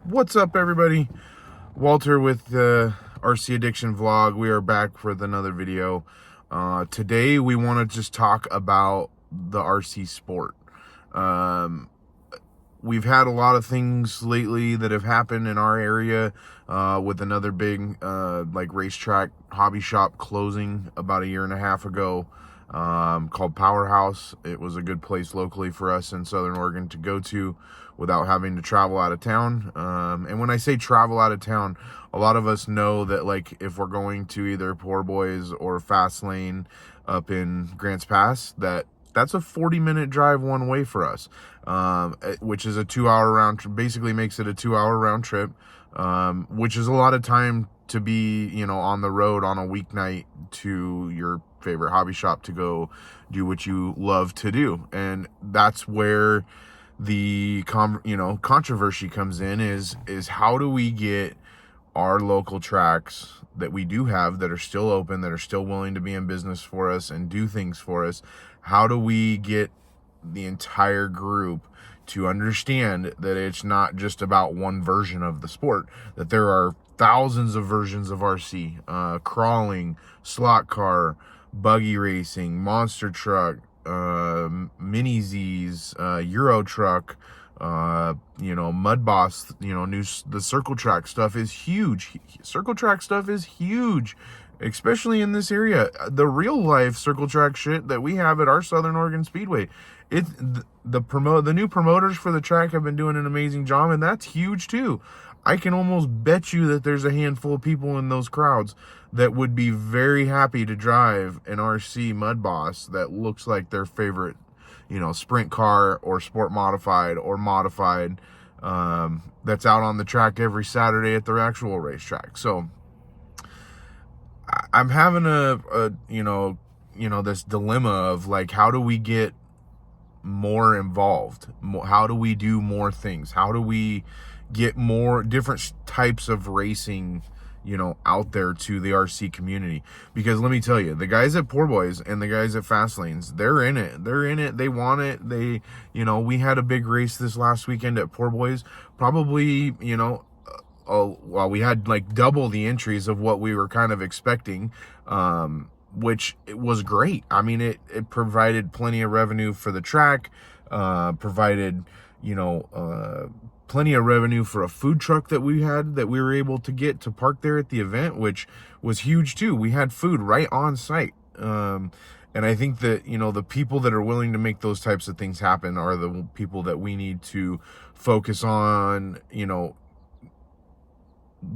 What's up, everybody? Walter with the RC Addiction Vlog. We are back with another video. Today we want to just talk about the RC sport. Um, we've had a lot of things lately that have happened in our area with another big like racetrack hobby shop closing about a year and a half ago, called Powerhouse. It was a good place locally for us in Southern Oregon to go to without having to travel out of town. And when I say travel out of town, a lot of us know that, like, if we're going to either Poor Boys or Fast Lane up in Grants Pass, that's a 40-minute drive one way for us, which is a 2-hour round trip. Basically makes it a 2-hour round trip, which is a lot of time to be, on the road on a weeknight to your favorite hobby shop to go do what you love to do. And that's where the controversy comes in, is how do we get our local tracks that we do have, that are still open, that are still willing to be in business for us and do things for us, how do we get the entire group to understand that it's not just about one version of the sport, that there are thousands of versions of RC, crawling, slot car, buggy racing, monster truck, mini Z's, Euro truck, Mud Boss, the circle track stuff is huge. Circle track stuff is huge, especially in this area. The real life circle track shit that we have at our Southern Oregon Speedway, the new promoters for the track have been doing an amazing job, and that's huge too. I can almost bet you that there's a handful of people in those crowds that would be very happy to drive an RC Mud Boss that looks like their favorite, sprint car or sport modified or modified, that's out on the track every Saturday at their actual racetrack. So I'm having this dilemma of, like, how do we get more involved? How do we do more things? How do we get more different types of racing, out there to the RC community? Because let me tell you, the guys at Poor Boys and the guys at Fast Lanes, they're in it. They want it. We had a big race this last weekend at Poor Boys. Probably, we had like double the entries of what we were kind of expecting, which it was great. I mean, it provided plenty of revenue for the track, provided, plenty of revenue for a food truck that we were able to get to park there at the event, which was huge too. We had food right on site. And I think that, the people that are willing to make those types of things happen are the people that we need to focus on,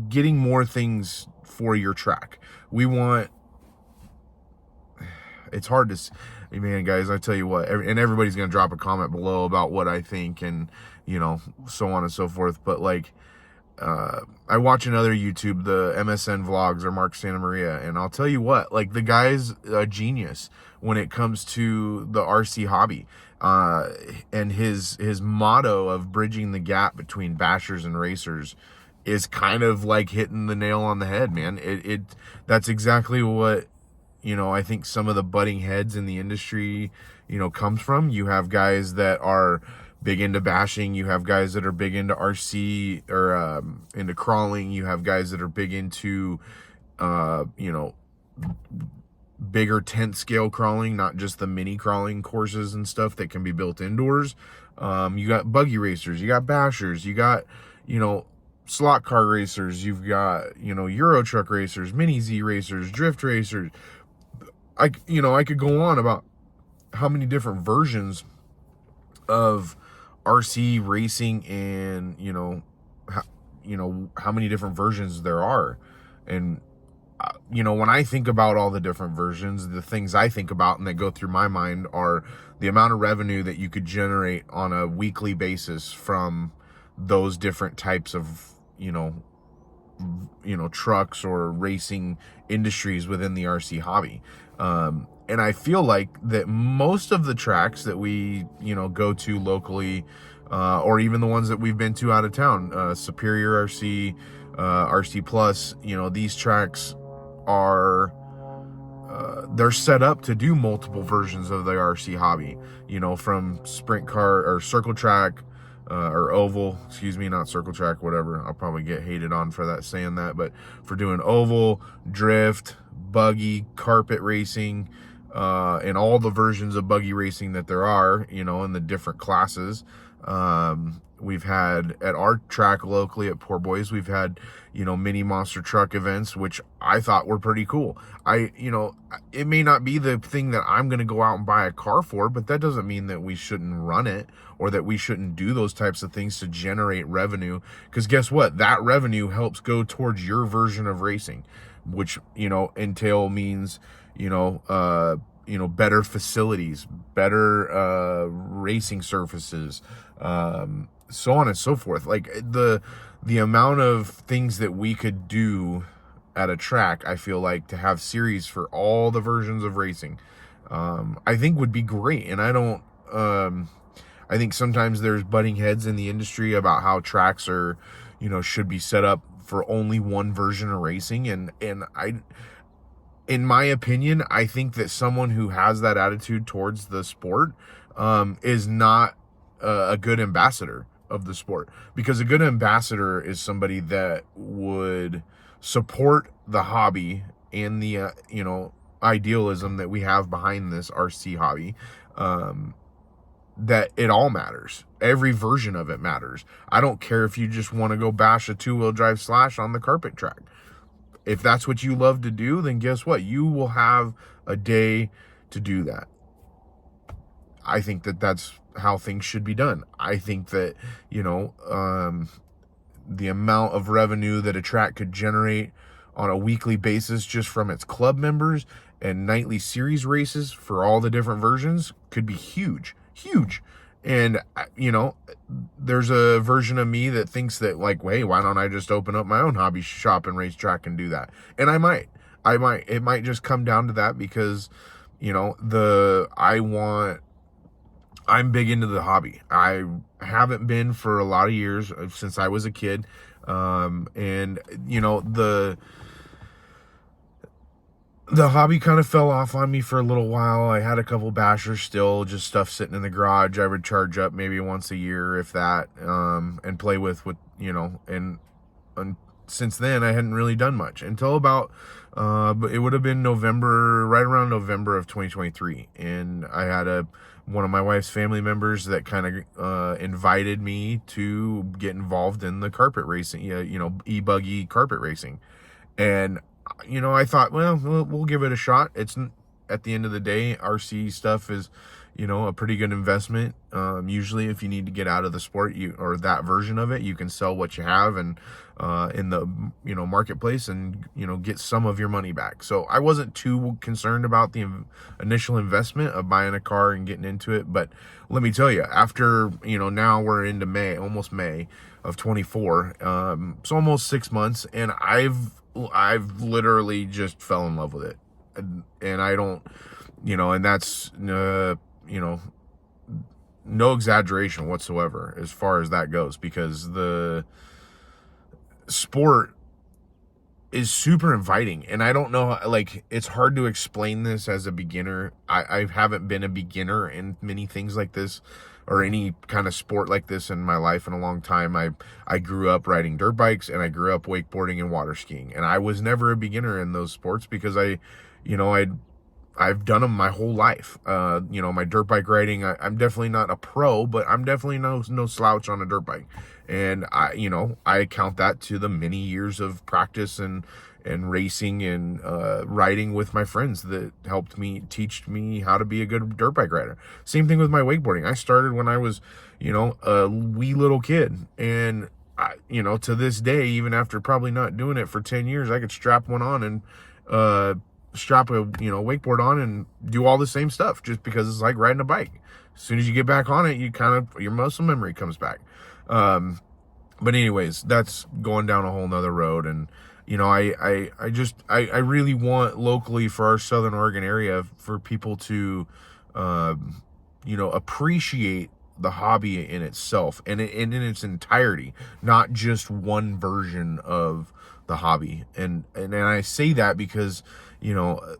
getting more things for your track. It's hard to, man, guys, I tell you what, and everybody's going to drop a comment below about what I think and, so on and so forth. But, like, I watch another YouTube, the MSN Vlogs, or Mark Santa Maria, and I'll tell you what, like, the guy's a genius when it comes to the RC hobby. And his motto of bridging the gap between bashers and racers is kind of like hitting the nail on the head, man. That's exactly what, I think some of the butting heads in the industry, comes from. You have guys that are big into bashing. You have guys that are big into RC or into crawling. You have guys that are big into, bigger tent scale crawling, not just the mini crawling courses and stuff that can be built indoors. You got buggy racers, you got bashers, you got, slot car racers, you've got, Euro truck racers, mini Z racers, drift racers. I could go on about how many different versions of RC racing and, how many different versions there are. And, when I think about all the different versions, the things I think about and that go through my mind are the amount of revenue that you could generate on a weekly basis from those different types of, trucks or racing industries within the RC hobby. And I feel like that most of the tracks that we, go to locally, or even the ones that we've been to out of town, Superior RC, RC Plus, these tracks are, they're set up to do multiple versions of the RC hobby, from sprint car or circle track, or oval, excuse me, not circle track, whatever. I'll probably get hated on for that, saying that, but for doing oval, drift, buggy, carpet racing, and all the versions of buggy racing that there are, you know, in the different classes. We've had at our track locally at Poor Boys, we've had, you know, mini monster truck events, which I thought were pretty cool. You know, it may not be the thing that I'm going to go out and buy a car for, but that doesn't mean that we shouldn't run it or that we shouldn't do those types of things to generate revenue. Because guess what? That revenue helps go towards your version of racing, which, you know, means, you know, better facilities, better racing surfaces, so on and so forth. Like the amount of things that we could do at a track, I feel like, to have series for all the versions of racing, I think would be great. And I think sometimes there's butting heads in the industry about how tracks are, you know, should be set up for only one version of racing. And in my opinion, I think that someone who has that attitude towards the sport is not a good ambassador of the sport, because a good ambassador is somebody that would support the hobby and the you know, idealism that we have behind this RC hobby, that it all matters. Every version of it matters. I don't care if you just want to go bash a two-wheel drive slash on the carpet track. If that's what you love to do, then guess what? You will have a day to do that. I think that that's how things should be done. I think that, you know, the amount of revenue that a track could generate on a weekly basis just from its club members and nightly series races for all the different versions could be huge. And, you know, there's a version of me that thinks that, like, hey, why don't I just open up my own hobby shop and race track and do that? And I might. It might just come down to that because, you know, I'm big into the hobby. I haven't been for a lot of years, since I was a kid. And, you know, the hobby kind of fell off on me for a little while. I had a couple bashers still, just stuff sitting in the garage. I would charge up maybe once a year, if that, and play with, you know, and since then I hadn't really done much until about, but it would have been right around November of 2023. And I had one of my wife's family members that kind of invited me to get involved in the carpet racing, you know, e-buggy carpet racing. And, you know, I thought, well, we'll give it a shot. It's, at the end of the day, RC stuff is, you know, a pretty good investment. Usually if you need to get out of the sport, or that version of it, you can sell what you have and in the, you know, marketplace, and, you know, get some of your money back. So I wasn't too concerned about the initial investment of buying a car and getting into it. But let me tell you, after, you know, now we're into almost May of 24, so almost 6 months, and I've literally just fell in love with it. And I don't, you know, and that's, you know, no exaggeration whatsoever as far as that goes, because the sport is super inviting. And I don't know, like, it's hard to explain this as a beginner. I haven't been a beginner in many things like this, or any kind of sport like this, in my life in a long time. I grew up riding dirt bikes, and I grew up wakeboarding and water skiing, and I was never a beginner in those sports because I've done them my whole life. You know, my dirt bike riding, I'm definitely not a pro, but I'm definitely no slouch on a dirt bike. And I count that to the many years of practice and racing and riding with my friends that helped teach me how to be a good dirt bike rider. Same thing with my wakeboarding. I started when I was, you know, a wee little kid, and you know, to this day, even after probably not doing it for 10 years, I could strap one on and strap a, you know, wakeboard on and do all the same stuff, just because it's like riding a bike. As soon as you get back on it, your muscle memory comes back. But anyways, that's going down a whole nother road. And, you know, I really want locally for our Southern Oregon area for people to, you know, appreciate the hobby in itself and in its entirety, not just one version of the hobby. And I say that because, you know,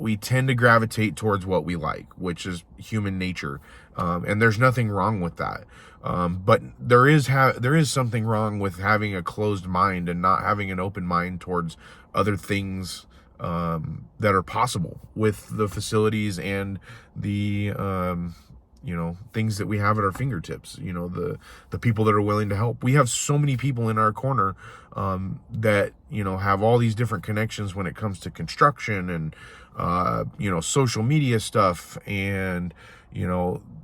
we tend to gravitate towards what we like, which is human nature. And there's nothing wrong with that. But there is something wrong with having a closed mind and not having an open mind towards other things that are possible with the facilities and the things that we have at our fingertips. The people that are willing to help. We have so many people in our corner that have all these different connections when it comes to construction and social media stuff, and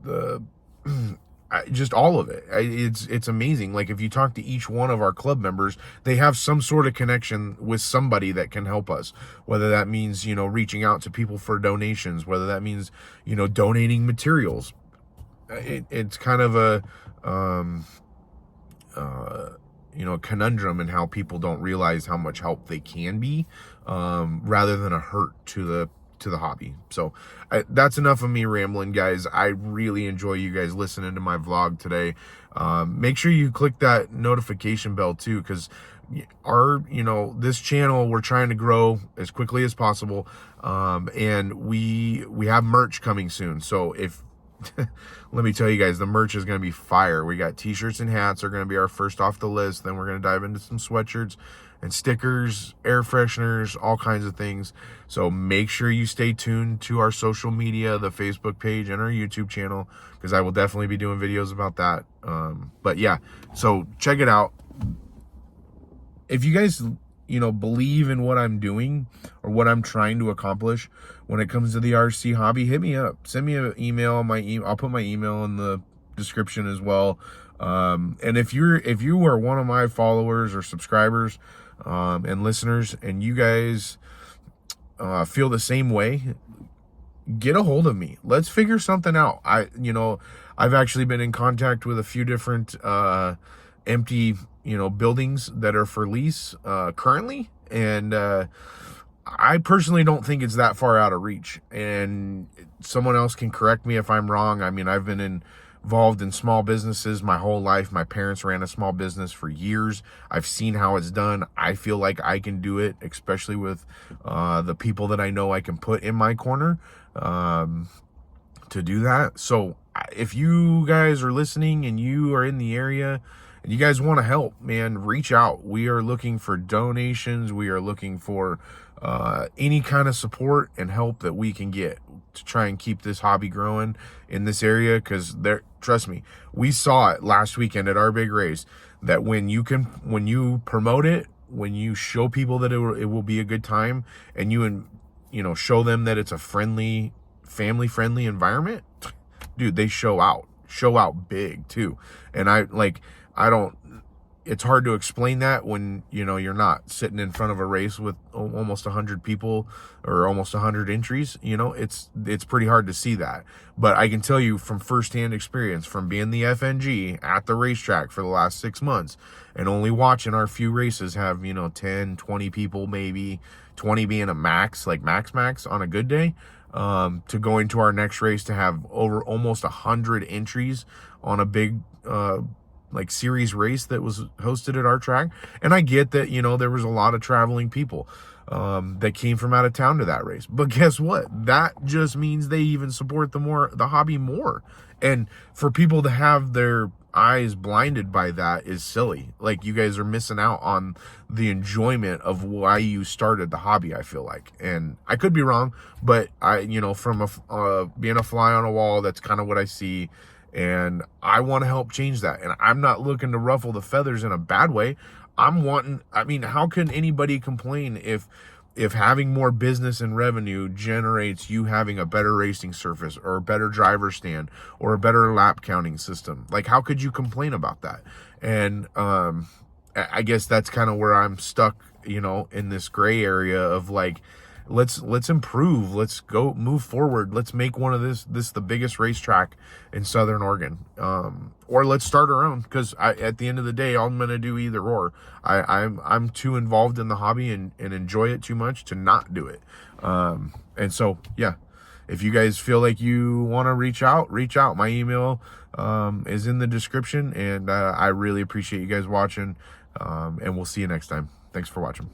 the just all of it. It's amazing. Like, if you talk to each one of our club members, they have some sort of connection with somebody that can help us, whether that means reaching out to people for donations, whether that means donating materials. It's kind of a conundrum in how people don't realize how much help they can be, rather than a hurt to the hobby. So that's enough of me rambling, guys. I really enjoy you guys listening to my vlog today. Make sure you click that notification bell too, because this channel, we're trying to grow as quickly as possible, and we have merch coming soon. So if let me tell you guys, the merch is going to be fire. We got t-shirts and hats are going to be our first off the list. Then we're going to dive into some sweatshirts and stickers, air fresheners, all kinds of things. So make sure you stay tuned to our social media, the Facebook page and our YouTube channel, because I will definitely be doing videos about that. But yeah, so check it out. If you guys believe in what I'm doing or what I'm trying to accomplish when it comes to the RC hobby, hit me up. Send me an email. I'll put my email in the description as well. And if you are one of my followers or subscribers and listeners, and you guys feel the same way, get a hold of me. Let's figure something out. I've actually been in contact with a few different empty buildings that are for lease currently, and I personally don't think it's that far out of reach, and someone else can correct me if I'm wrong. I mean, I've been involved in small businesses my whole life. My parents ran a small business for years. I've seen how it's done. I feel like I can do it, especially with the people that I know I can put in my corner to do that. So if you guys are listening and you are in the area and you guys want to help, man, reach out. We are looking for donations. We are looking for any kind of support and help that we can get to try and keep this hobby growing in this area. Because trust me, we saw it last weekend at our big race, that when you promote it, when you show people that it will be a good time, and you show them that it's a friendly, family friendly environment, dude, they show out big too. And it's hard to explain that when you're not sitting in front of a race with almost 100 people or almost 100 entries. It's pretty hard to see that. But I can tell you from firsthand experience, from being the FNG at the racetrack for the last 6 months and only watching our few races have 10, 20 people, maybe 20 being a max, like max on a good day, to going to our next race to have over almost 100 entries on a big series race that was hosted at our track. And I get that there was a lot of traveling people that came from out of town to that race, but guess what, that just means they even support the hobby more. And for people to have their eyes blinded by that is silly. Like, you guys are missing out on the enjoyment of why you started the hobby, I feel like. And I could be wrong, but from being a fly on a wall, that's kind of what I see. And I want to help change that. And I'm not looking to ruffle the feathers in a bad way. How can anybody complain if having more business and revenue generates you having a better racing surface or a better driver stand or a better lap counting system? Like, how could you complain about that? And I guess that's kind of where I'm stuck, in this gray area of like, let's improve, let's go move forward, let's make one of this the biggest racetrack in Southern Oregon, or let's start our own, because at the end of the day, I'm gonna do either or. I'm too involved in the hobby and enjoy it too much to not do it. And so yeah, if you guys feel like you want to reach out. My email is in the description, and I really appreciate you guys watching, and we'll see you next time. Thanks for watching.